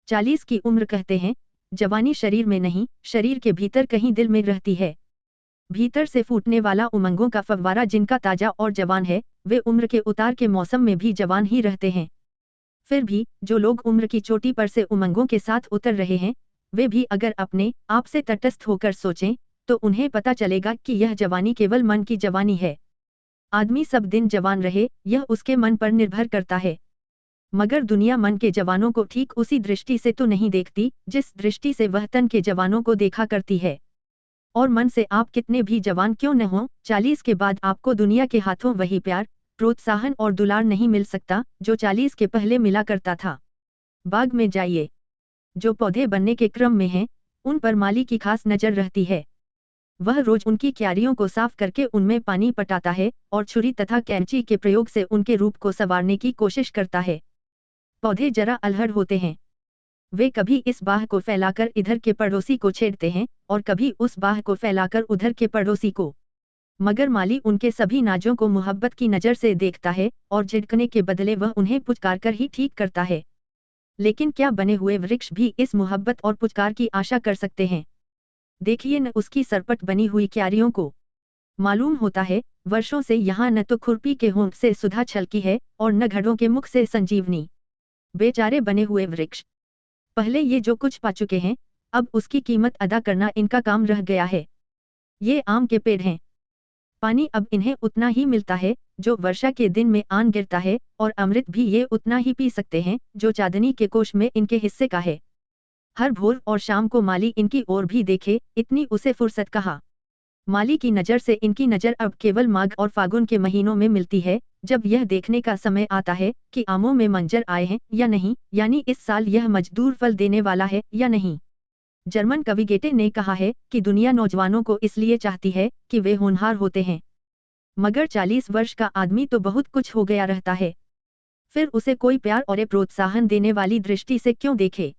40 की उम्र कहते हैं, जवानी शरीर में नहीं, शरीर के भीतर कहीं दिल में रहती है। भीतर से फूटने वाला उमंगों का फव्वारा जिनका ताजा और जवान है, वे उम्र के उतार के मौसम में भी जवान ही रहते हैं। फिर भी जो लोग उम्र की चोटी पर से उमंगों के साथ उतर रहे हैं, वे भी अगर अपने आप से तटस्थ होकर सोचें, तो उन्हें पता चलेगा कि यह जवानी केवल मन की जवानी है। आदमी सब दिन जवान रहे, यह उसके मन पर निर्भर करता है। मगर दुनिया मन के जवानों को ठीक उसी दृष्टि से तो नहीं देखती, जिस दृष्टि से वह तन के जवानों को देखा करती है। और मन से आप कितने भी जवान क्यों न हों, 40 के बाद आपको दुनिया के हाथों वही प्यार, प्रोत्साहन और दुलार नहीं मिल सकता, जो 40 के पहले मिला करता था। बाग में जाइए। जो पौधे बनने के क्रम में हैं, उन पर माली की खास नजर रहती है। वह रोज उनकी क्यारियों को साफ करके उनमें पानी पटाता है और छुरी तथा कैंची के प्रयोग से उनके रूप को संवारने की कोशिश करता है। पौधे जरा अलहड़ होते हैं। वे कभी इस बाह को फैलाकर इधर के पड़ोसी को छेड़ते हैं और कभी उस बाह को फैलाकर उधर के पड़ोसी को। मगर माली उनके सभी नाजों को मोहब्बत की नज़र से देखता है और झिड़कने के बदले वह उन्हें पुचकार कर ही ठीक करता है। लेकिन क्या बने हुए वृक्ष भी इस मोहब्बत और पुचकार की आशा कर सकते हैं? देखिए न उसकी सरपट बनी हुई क्यारियों को। मालूम होता है, वर्षों से यहाँ न तो खुरपी के होंठ से सुधा छलकी है और न घड़ों के मुख से संजीवनी। बेचारे बने हुए वृक्ष। पहले ये जो कुछ पा चुके हैं, अब उसकी कीमत अदा करना इनका काम रह गया है। ये आम के पेड़ हैं। पानी अब इन्हें उतना ही मिलता है, जो वर्षा के दिन में आन गिरता है, और अमृत भी ये उतना ही पी सकते हैं, जो चांदनी के कोष में इनके हिस्से का है। हर भोर और शाम को माली इनकी ओर भी देखे, इतनी उसे फुर्सत कहाँ। माली की नज़र से इनकी नज़र अब केवल माघ और फागुन के महीनों में मिलती है, जब यह देखने का समय आता है कि आमों में मंजर आए हैं या नहीं, यानी इस साल यह मजदूर फल देने वाला है या नहीं। जर्मन कवि गेटे ने कहा है कि दुनिया नौजवानों को इसलिए चाहती है कि वे होनहार होते हैं। मगर 40 वर्ष का आदमी तो बहुत कुछ हो गया रहता है। फिर उसे कोई प्यार और प्रोत्साहन देने वाली दृष्टि से क्यों देखे?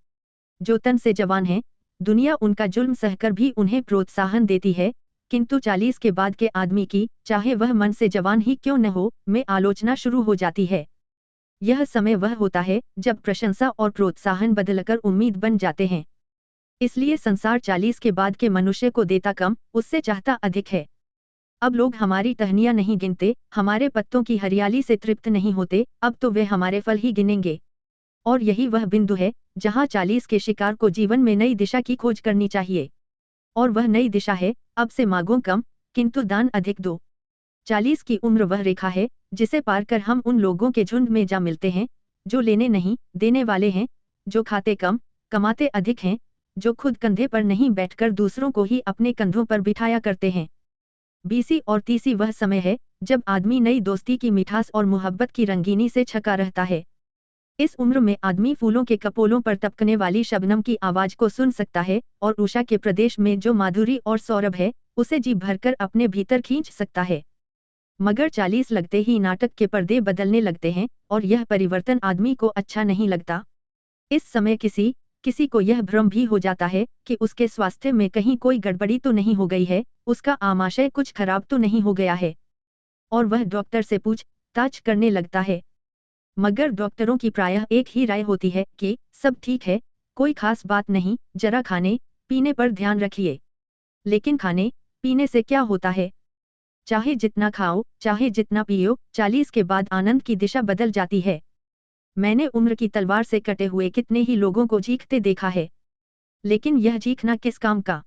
जो तन से जवान हैं, दुनिया उनका जुल्म सहकर भी उन्हें प्रोत्साहन देती है, किंतु 40 के बाद के आदमी की, चाहे वह मन से जवान ही क्यों न हो, में आलोचना शुरू हो जाती है। यह समय वह होता है जब प्रशंसा और प्रोत्साहन बदलकर उम्मीद बन जाते हैं। इसलिए संसार 40 के बाद के मनुष्य को देता कम, उससे चाहता अधिक है। अब लोग हमारी टहनियां नहीं गिनते, हमारे पत्तों की हरियाली से तृप्त नहीं होते, अब तो वे हमारे फल ही गिनेंगे। और यही वह बिंदु है जहां 40 के शिकार को जीवन में नई दिशा की खोज करनी चाहिए। और वह नई दिशा है, अब से मांगो कम, किंतु दान अधिक दो। 40 की उम्र वह रेखा है जिसे पार कर हम उन लोगों के झुंड में जा मिलते हैं, जो लेने नहीं देने वाले हैं, जो खाते कम, कमाते अधिक हैं, जो खुद कंधे पर नहीं बैठकर दूसरों को ही अपने कंधों पर बिठाया करते हैं। 20 और 30 वह समय है जब आदमी नई दोस्ती की मिठास और मोहब्बत की रंगीनी से छका रहता है। इस उम्र में आदमी फूलों के कपोलों पर टपकने वाली शबनम की आवाज को सुन सकता है और उषा के प्रदेश में जो माधुरी और सौरभ है, उसे जी भरकर अपने भीतर खींच सकता है। मगर 40 लगते ही नाटक के पर्दे बदलने लगते हैं और यह परिवर्तन आदमी को अच्छा नहीं लगता। इस समय किसी को यह भ्रम भी हो जाता है कि उसके स्वास्थ्य में कहीं कोई गड़बड़ी तो नहीं हो गई है, उसका आमाशय कुछ खराब तो नहीं हो गया है। और वह डॉक्टर से पूछताछ करने लगता है। मगर डॉक्टरों की प्रायः एक ही राय होती है कि सब ठीक है, कोई खास बात नहीं, जरा खाने पीने पर ध्यान रखिए। लेकिन खाने पीने से क्या होता है? चाहे जितना खाओ, चाहे जितना पियो, 40 के बाद आनंद की दिशा बदल जाती है। मैंने उम्र की तलवार से कटे हुए कितने ही लोगों को चीखते देखा है। लेकिन यह चीखना किस काम का?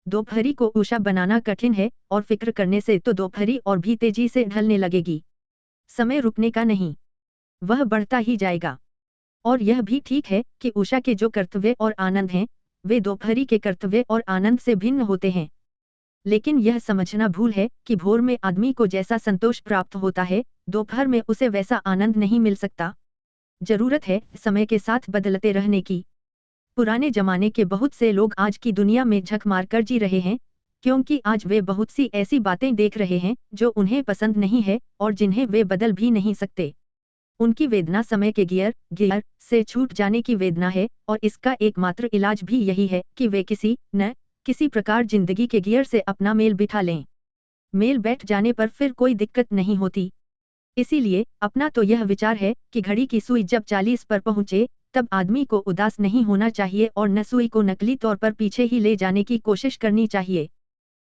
दोपहरी को उषा बनाना कठिन है, और फिक्र करने से तो दोपहरी और भी तेजी से ढलने लगेगी। समय रुकने का नहीं, वह बढ़ता ही जाएगा। और यह भी ठीक है कि उषा के जो कर्तव्य और आनंद हैं, वे दोपहरी के कर्तव्य और आनंद से भिन्न होते हैं। लेकिन यह समझना भूल है कि भोर में आदमी को जैसा संतोष प्राप्त होता है, दोपहर में उसे वैसा आनंद नहीं मिल सकता। जरूरत है समय के साथ बदलते रहने की। पुराने जमाने के बहुत से लोग आज की दुनिया में झक मारकर जी रहे हैं, क्योंकि आज वे बहुत सी ऐसी बातें देख रहे हैं जो उन्हें पसंद नहीं है और जिन्हें वे बदल भी नहीं सकते। उनकी वेदना समय के गियर से छूट जाने की वेदना है, और इसका एकमात्र इलाज भी यही है कि वे किसी प्रकार जिंदगी के गियर से अपना मेल बिठा लें। मेल बैठ जाने पर फिर कोई दिक्कत नहीं होती। इसीलिए अपना तो यह विचार है कि घड़ी की सुई जब 40 पर पहुंचे, तब आदमी को उदास नहीं होना चाहिए और न सुई को नकली तौर पर पीछे ही ले जाने की कोशिश करनी चाहिए।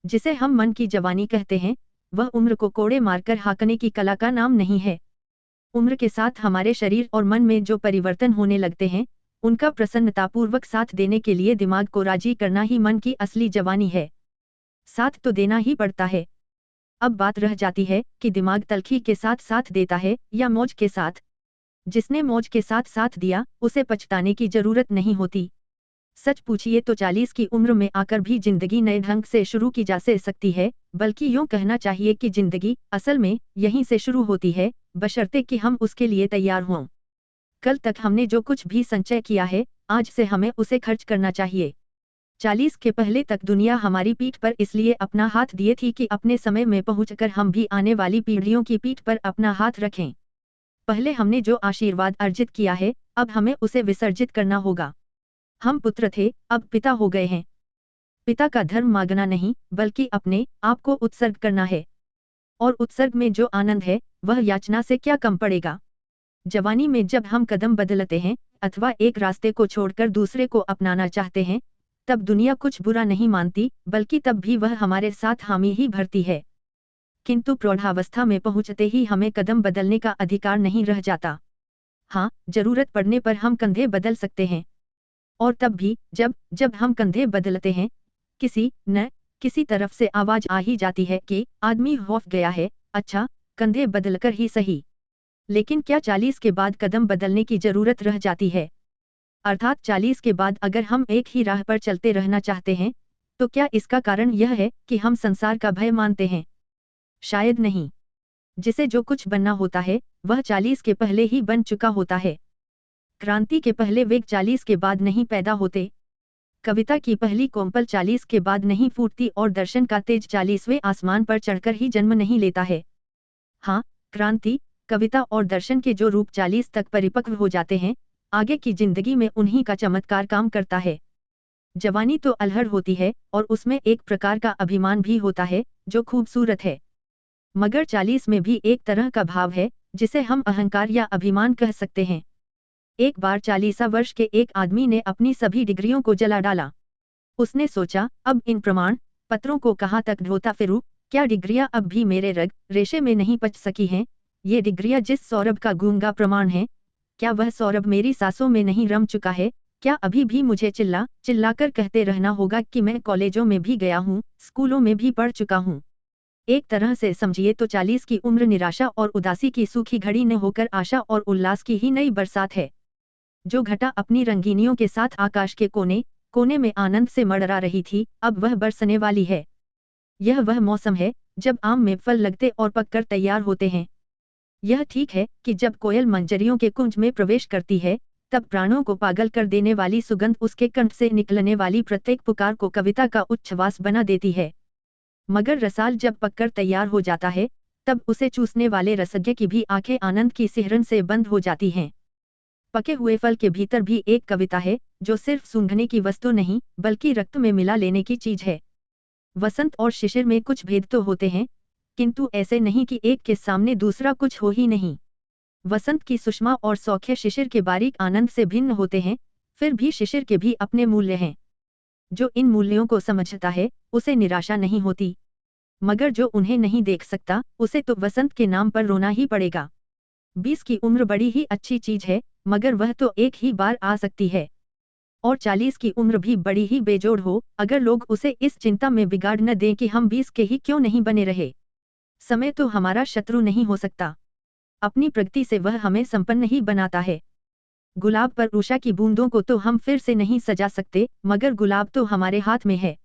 जिसे हम मन की जवानी कहते हैं, वह उम्र को कोड़े मारकर हाँकने की कला का नाम नहीं है। उम्र के साथ हमारे शरीर और मन में जो परिवर्तन होने लगते हैं, उनका प्रसन्नतापूर्वक साथ देने के लिए दिमाग को राजी करना ही मन की असली जवानी है। साथ तो देना ही पड़ता है। अब बात रह जाती है कि दिमाग तल्खी के साथ साथ देता है या मौज के साथ। जिसने मौज के साथ साथ दिया, उसे पछताने की जरूरत नहीं होती। सच पूछिए तो 40 की उम्र में आकर भी जिंदगी नए ढंग से शुरू की जा सकती है, बल्कि यूं कहना चाहिए कि जिंदगी असल में यहीं से शुरू होती है, बशर्ते कि हम उसके लिए तैयार हों। कल तक हमने जो कुछ भी संचय किया है, आज से हमें उसे खर्च करना चाहिए। 40 के पहले तक दुनिया हमारी पीठ पर इसलिए अपना हाथ दिए थी कि अपने समय में पहुंचकर हम भी आने वाली पीढ़ियों की पीठ पर अपना हाथ रखें। पहले हमने जो आशीर्वाद अर्जित किया है, अब हमें उसे विसर्जित करना होगा। हम पुत्र थे, अब पिता हो गए हैं। पिता का धर्म मांगना नहीं, बल्कि अपने आप को उत्सर्ग करना है। और उत्सर्ग में जो आनंद है, वह याचना से क्या कम पड़ेगा। जवानी में जब हम कदम बदलते हैं, अथवा एक रास्ते को छोड़कर दूसरे को अपनाना चाहते हैं, तब दुनिया कुछ बुरा नहीं मानती, बल्कि तब भी वह हमारे साथ हामी ही भरती है। किंतु प्रौढ़ावस्था में पहुंचते ही हमें कदम बदलने का अधिकार नहीं रह जाता। हाँ, जरूरत पड़ने पर हम कंधे बदल सकते हैं। और तब भी जब हम कंधे बदलते हैं, किसी तरफ से आवाज आ ही जाती है कि आदमी खौफ गया है, अच्छा, कंधे बदलकर ही सही। लेकिन क्या 40 के बाद कदम बदलने की जरूरत रह जाती है? अर्थात 40 के बाद अगर हम एक ही राह पर चलते रहना चाहते हैं, तो क्या इसका कारण यह है कि हम संसार का भय मानते हैं? शायद नहीं। जिसे जो कुछ बनना होता है, वह 40 के पहले ही बन चुका होता है। क्रांति के पहले वेग 40 के बाद नहीं पैदा होते। कविता की पहली कोमल 40 के बाद नहीं फूटती और दर्शन का तेज 40वें आसमान पर चढ़कर ही जन्म नहीं लेता है। हाँ, क्रांति, कविता और दर्शन के जो रूप 40 तक परिपक्व हो जाते हैं, आगे की जिंदगी में उन्हीं का चमत्कार काम करता है। जवानी तो अलहड़ होती है और उसमें एक प्रकार का अभिमान भी होता है, जो खूबसूरत है। मगर 40 में भी एक तरह का भाव है, जिसे हम अहंकार या अभिमान कह सकते हैं। एक बार 40 वर्ष के एक आदमी ने अपनी सभी डिग्रियों को जला डाला। उसने सोचा, अब इन प्रमाण पत्रों को कहाँ तक ढोता फिरूं, क्या डिग्रियां अब भी मेरे रग रेशे में नहीं पच सकी हैं? ये डिग्रियां जिस सौरभ का गूंगा प्रमाण है, क्या वह सौरभ मेरी सांसों में नहीं रम चुका है? क्या अभी भी मुझे चिल्लाकर कहते रहना होगा कि मैं कॉलेजों में भी गया हूँ, स्कूलों में भी पढ़ चुका हूँ? एक तरह से समझिए तो 40 की उम्र निराशा और उदासी की सूखी घड़ी न होकर आशा और उल्लास की ही नई बरसात है। जो घटा अपनी रंगीनियों के साथ आकाश के कोने कोने में आनंद से मड़रा रही थी, अब वह बरसने वाली है। यह वह मौसम है जब आम में फल लगते और पककर तैयार होते हैं। यह ठीक है कि जब कोयल मंजरियों के कुंज में प्रवेश करती है, तब प्राणों को पागल कर देने वाली सुगंध उसके कंठ से निकलने वाली प्रत्येक पुकार को कविता का उच्छ्वास बना देती है। मगर रसाल जब पककर तैयार हो जाता है, तब उसे चूसने वाले रसज्ञ की भी आंखें आनंद की सिहरन से बंद हो जाती हैं। पके हुए फल के भीतर भी एक कविता है, जो सिर्फ सूंघने की वस्तु नहीं, बल्कि रक्त में मिला लेने की चीज है। वसंत और शिशिर में कुछ भेद तो होते हैं, किंतु ऐसे नहीं कि एक के सामने दूसरा कुछ हो ही नहीं। वसंत की सुषमा और सौख्य शिशिर के बारीक आनंद से भिन्न होते हैं, फिर भी शिशिर के भी अपने मूल्य हैं। जो इन मूल्यों को समझता है, उसे निराशा नहीं होती। मगर जो उन्हें नहीं देख सकता, उसे तो वसंत के नाम पर रोना ही पड़ेगा। 20 की उम्र बड़ी ही अच्छी चीज है, मगर वह तो एक ही बार आ सकती है। और 40 की उम्र भी बड़ी ही बेजोड़ हो, अगर लोग उसे इस चिंता में बिगाड़ न दें कि हम 20 के ही क्यों नहीं बने रहे। समय तो हमारा शत्रु नहीं हो सकता। अपनी प्रगति से वह हमें संपन्न ही बनाता है। गुलाब पर उषा की बूंदों को तो हम फिर से नहीं सजा सकते, मगर गुलाब तो हमारे हाथ में है।